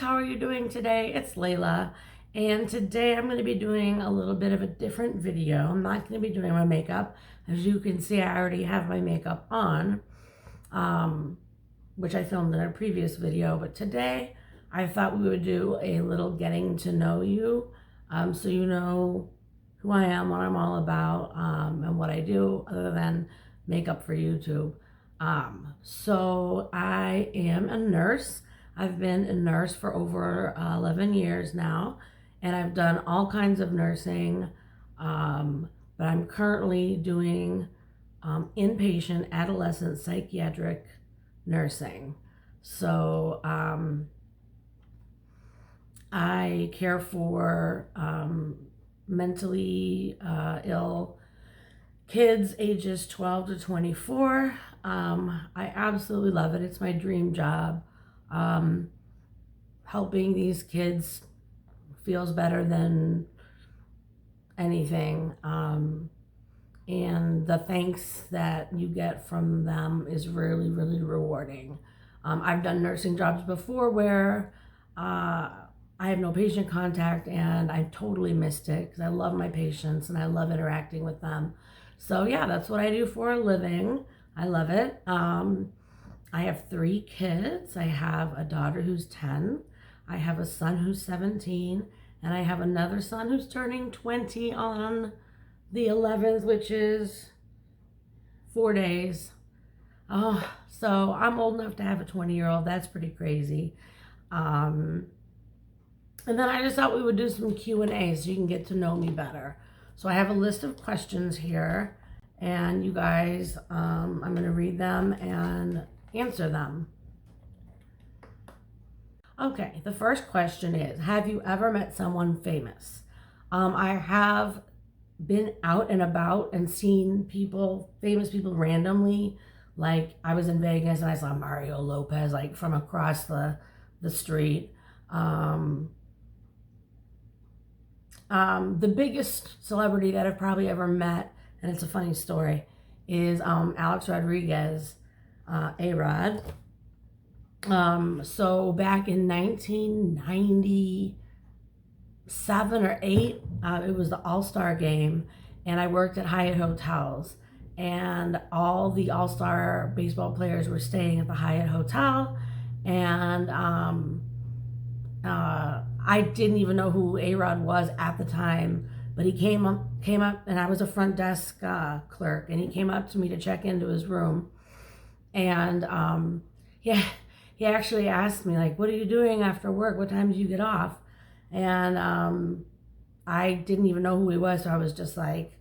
how are you doing today? It's Layla, and today I'm going to be doing a little bit of a different video. I'm not going to be doing my makeup. As you can see, I already have my makeup on, which I filmed in a previous video, but today I thought we would do a little getting to know you, so you know who I am, what I'm all about, and what I do other than makeup for YouTube. So I am a nurse. I've been a nurse for over 11 years now, and I've done all kinds of nursing, but I'm currently doing inpatient adolescent psychiatric nursing. So I care for mentally ill kids ages 12 to 24. I absolutely love it. It's my dream job. Helping these kids feels better than anything. And the thanks that you get from them is really, really rewarding. I've done nursing jobs before where I have no patient contact, and I totally missed it because I love my patients and I love interacting with them. So yeah, that's what I do for a living. I love it. I have 3 kids. I have a daughter who's 10. I have a son who's 17. And I have another son who's turning 20 on the 11th, which is 4 days. Oh, so I'm old enough to have a 20-year-old. That's pretty crazy. And then I just thought we would do some Q&As so you can get to know me better. So I have a list of questions here, and you guys, I'm going to read them and answer them. Okay, the first question is, have you ever met someone famous? I have been out and about and seen people, famous people randomly. Like I was in Vegas and I saw Mario Lopez like from across the street. The biggest celebrity that I've probably ever met, and it's a funny story, is Alex Rodriguez, A-Rod. So back in 1997 or 8, it was the All-Star game, and I worked at Hyatt Hotels, and all the All-Star baseball players were staying at the Hyatt Hotel, and I didn't even know who A-Rod was at the time, but he came up, and I was a front desk clerk, and he came up to me to check into his room, and yeah, he actually asked me, like, what are you doing after work? What time do you get off? And I didn't even know who he was, so I was just like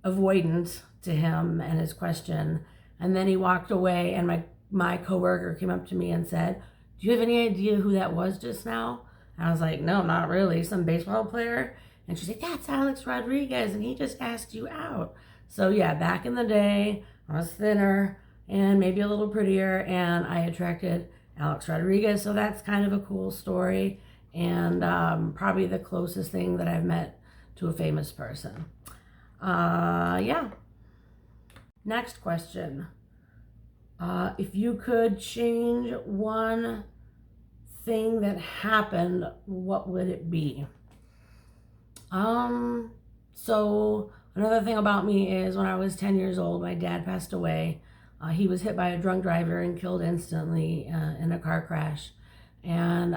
avoidant to him and his question. And then he walked away, and my coworker came up to me and said, do you have any idea who that was just now? And I was like, no, not really. Some baseball player? And she said, that's Alex Rodriguez, and he just asked you out. So yeah, back in the day, I was thinner and maybe a little prettier, and I attracted Alex Rodriguez. So that's kind of a cool story, and probably the closest thing that I've met to a famous person. Yeah. Next question. If you could change one thing that happened, what would it be? So another thing about me is when I was 10 years old, my dad passed away. He was hit by a drunk driver and killed instantly in a car crash. And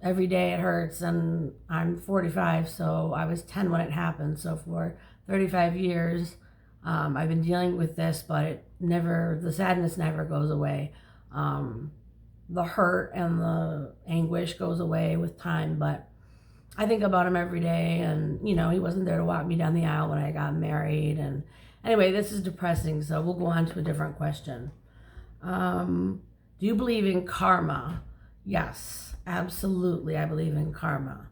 every day it hurts, and I'm 45, so I was 10 when it happened. So for 35 years, I've been dealing with this, but the sadness never goes away. The hurt and the anguish goes away with time, but I think about him every day, and you know, he wasn't there to walk me down the aisle when I got married. And anyway, this is depressing, so we'll go on to a different question. Do you believe in karma? Yes, absolutely, I believe in karma.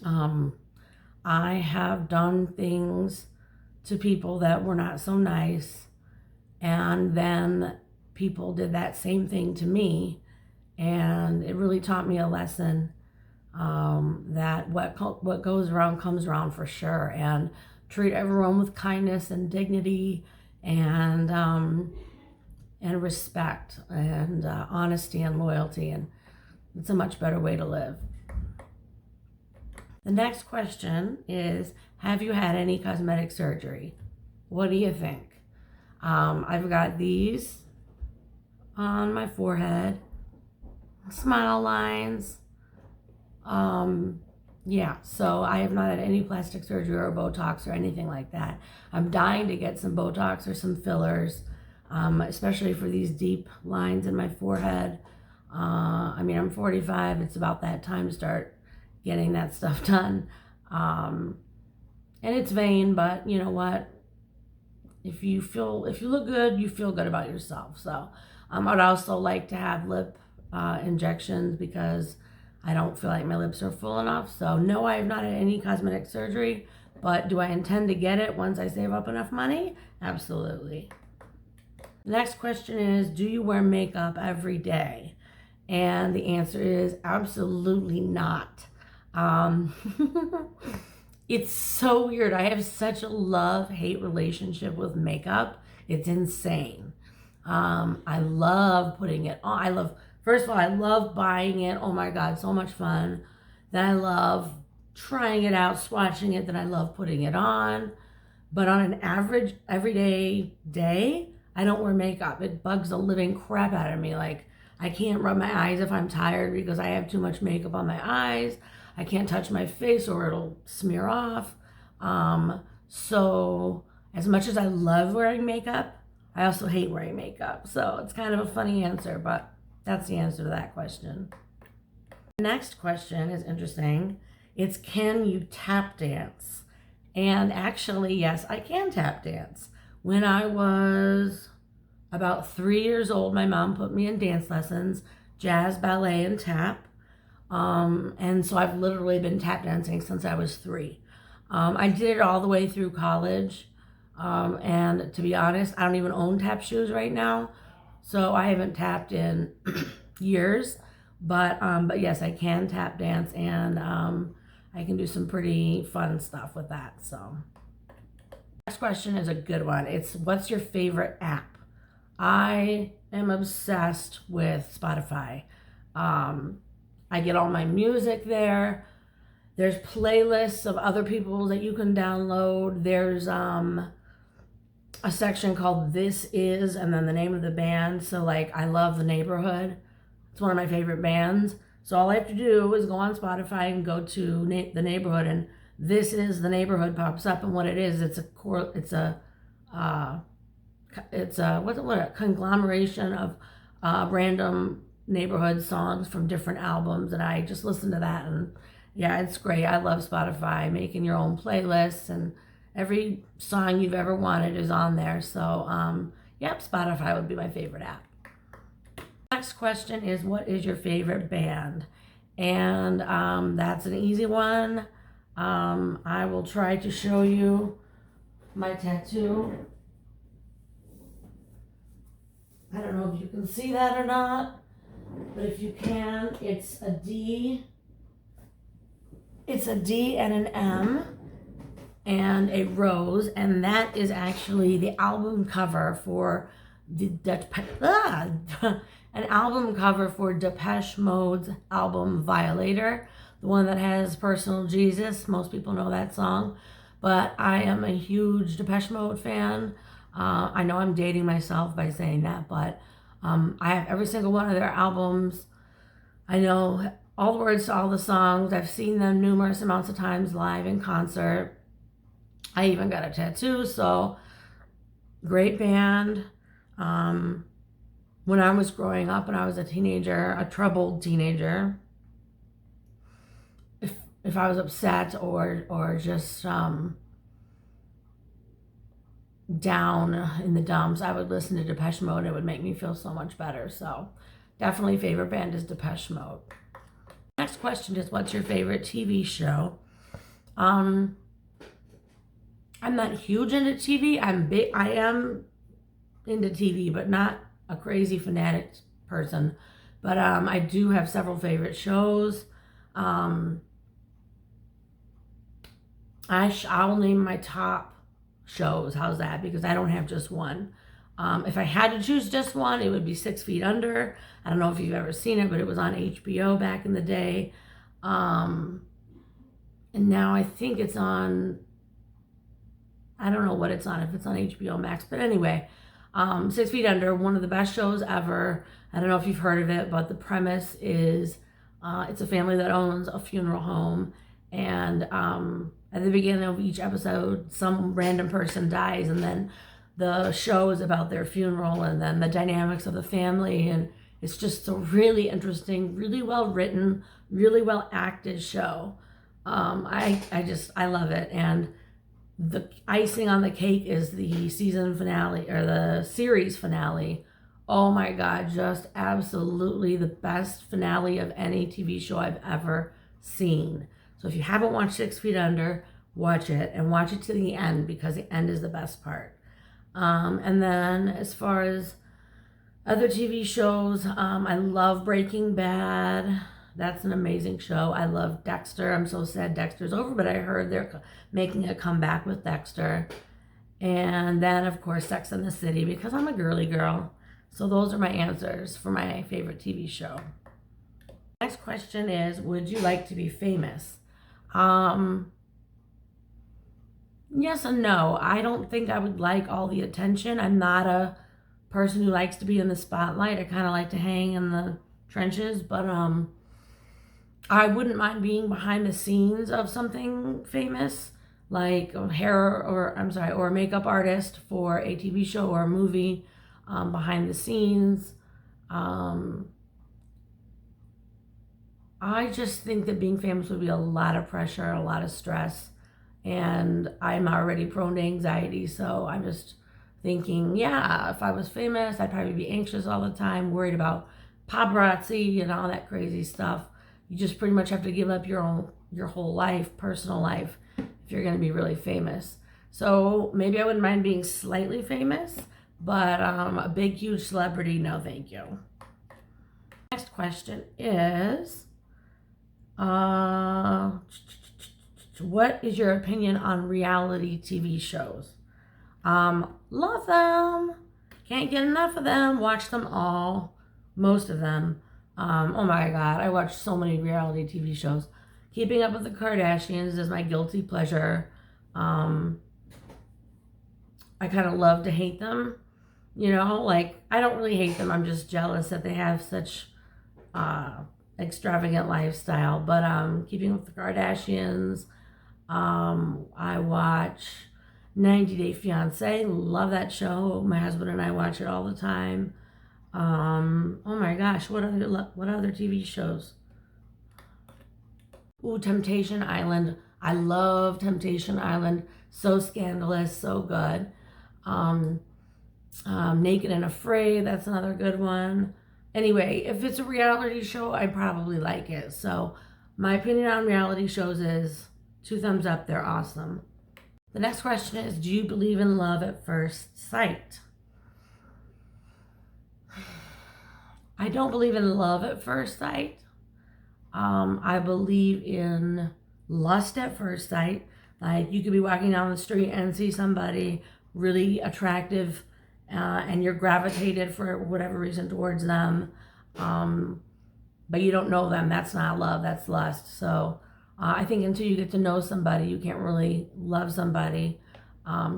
I have done things to people that were not so nice, and then people did that same thing to me, and it really taught me a lesson, that what goes around comes around for sure, and treat everyone with kindness and dignity, and and respect and honesty and loyalty, and it's a much better way to live. The next question is, have you had any cosmetic surgery? What do you think? I've got these on my forehead, smile lines. Yeah, so I have not had any plastic surgery or Botox or anything like that. I'm dying to get some Botox or some fillers, especially for these deep lines in my forehead. I mean, I'm 45. It's about that time to start getting that stuff done. And it's vain, but you know what? If you look good, you feel good about yourself. So I'd also like to have lip injections because I don't feel like my lips are full enough. So no, I have not had any cosmetic surgery, but do I intend to get it once I save up enough money? Absolutely. The next question is, do you wear makeup every day? And the answer is absolutely not. It's so weird. I have such a love-hate relationship with makeup. It's insane. I love putting it on. First of all, I love buying it. Oh my God, so much fun. Then I love trying it out, swatching it. Then I love putting it on. But on an average, everyday day, I don't wear makeup. It bugs the living crap out of me. Like, I can't rub my eyes if I'm tired because I have too much makeup on my eyes. I can't touch my face or it'll smear off. So as much as I love wearing makeup, I also hate wearing makeup. So it's kind of a funny answer, but that's the answer to that question. The next question is interesting. It's, can you tap dance? And actually, yes, I can tap dance. When I was about 3 years old, my mom put me in dance lessons, jazz, ballet, and tap. And so I've literally been tap dancing since I was 3. I did it all the way through college. And to be honest, I don't even own tap shoes right now. So I haven't tapped in years, but yes, I can tap dance, and I can do some pretty fun stuff with that. So next question is a good one. It's, what's your favorite app? I am obsessed with Spotify. I get all my music there. There's playlists of other people that you can download. There's a section called This Is, and then the name of the band. So like, I love The Neighborhood. It's one of my favorite bands. So all I have to do is go on Spotify and go to The Neighborhood, and This Is The Neighborhood pops up. And what it is, it's a conglomeration of random neighborhood songs from different albums, and I just listen to that, and yeah, it's great. I love Spotify, making your own playlists, and every song you've ever wanted is on there. So yep, Spotify would be my favorite app. Next question is, what is your favorite band? And that's an easy one. I will try to show you my tattoo. I don't know if you can see that or not, but if you can, it's a D. It's a D and an M and a rose, and that is actually the album cover for an album cover for Depeche Mode's album Violator, the one that has Personal Jesus. Most people know that song, but I am a huge Depeche Mode fan. I know I'm dating myself by saying that, but I have every single one of their albums. I know all the words to all the songs. I've seen them numerous amounts of times live in concert. I even got a tattoo, so great band. When I was growing up and I was a teenager, a troubled teenager, if I was upset or just down in the dumps, I would listen to Depeche Mode, and it would make me feel so much better. So definitely favorite band is Depeche Mode. Next question is, what's your favorite TV show? I'm not huge into TV. I am into TV, but not a crazy fanatic person. But I do have several favorite shows. I'll name my top shows. How's that? Because I don't have just one. If I had to choose just one, it would be 6 Feet Under. I don't know if you've ever seen it, but it was on HBO back in the day. And now I think it's on, I don't know what it's on, if it's on HBO Max. But anyway, 6 Feet Under, one of the best shows ever. I don't know if you've heard of it, but the premise is it's a family that owns a funeral home. And at the beginning of each episode, some random person dies, and then the show is about their funeral and then the dynamics of the family. And it's just a really interesting, really well written, really well acted show. I love it. And the icing on the cake is the season finale, or the series finale. Oh my God, just absolutely the best finale of any TV show I've ever seen. So if you haven't watched 6 Feet Under, watch it, and watch it to the end, because the end is the best part. And then as far as other TV shows, I love Breaking Bad. That's an amazing show. I love Dexter. I'm so sad Dexter's over, but I heard they're making a comeback with Dexter. And then, of course, Sex and the City, because I'm a girly girl. So those are my answers for my favorite TV show. Next question is, would you like to be famous? Yes and no. I don't think I would like all the attention. I'm not a person who likes to be in the spotlight. I kind of like to hang in the trenches, but I wouldn't mind being behind the scenes of something famous, like a or a makeup artist for a TV show or a movie, behind the scenes. I just think that being famous would be a lot of pressure, a lot of stress, and I'm already prone to anxiety, so I'm just thinking, yeah, if I was famous, I'd probably be anxious all the time, worried about paparazzi and all that crazy stuff. You just pretty much have to give up your whole life, personal life, if you're going to be really famous. So maybe I wouldn't mind being slightly famous, but a big, huge celebrity, no thank you. Next question is, what is your opinion on reality TV shows? Love them. Can't get enough of them. Watch them all. Most of them. Oh my God, I watch so many reality TV shows. Keeping Up with the Kardashians is my guilty pleasure. I kind of love to hate them. You know, like, I don't really hate them. I'm just jealous that they have such extravagant lifestyle. But Keeping Up with the Kardashians. I watch 90 Day Fiancé. Love that show. My husband and I watch it all the time. Oh my gosh, what other TV shows? Ooh, Temptation Island. I love Temptation Island. So scandalous, so good. Naked and Afraid, that's another good one. Anyway, if it's a reality show, I probably like it. So my opinion on reality shows is 2 thumbs up, they're awesome. The next question is, do you believe in love at first sight? I don't believe in love at first sight. I believe in lust at first sight. Like, you could be walking down the street and see somebody really attractive, and you're gravitated for whatever reason towards them, but you don't know them. That's not love, that's lust. So I think until you get to know somebody, you can't really love somebody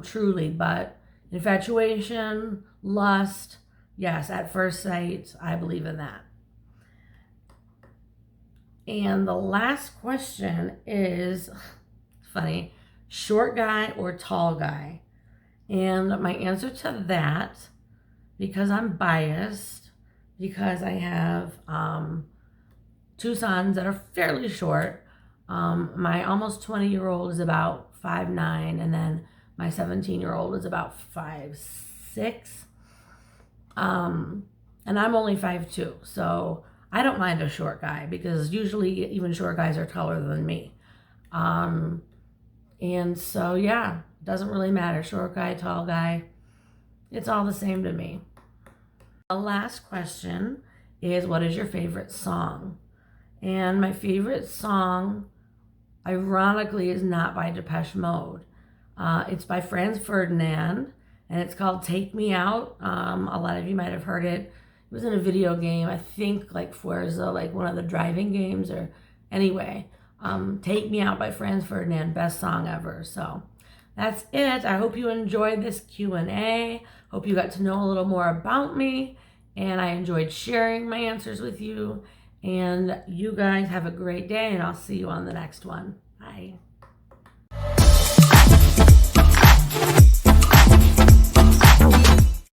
truly. But infatuation, lust, yes, at first sight, I believe in that. And the last question is, funny, short guy or tall guy? And my answer to that, because I'm biased, because I have 2 sons that are fairly short. My almost 20-year-old is about 5'9", and then my 17-year-old is about 5'6". And I'm only 5'2", so I don't mind a short guy, because usually even short guys are taller than me. And so, yeah, doesn't really matter. Short guy, tall guy, it's all the same to me. The last question is, what is your favorite song? And my favorite song, ironically, is not by Depeche Mode. It's by Franz Ferdinand, and it's called Take Me Out. A lot of you might have heard it. It was in a video game, I think like Forza, like one of the driving games, or anyway. Take Me Out by Franz Ferdinand, best song ever. So that's it. I hope you enjoyed this Q&A. Hope you got to know a little more about me, and I enjoyed sharing my answers with you. And you guys have a great day, and I'll see you on the next one. Bye.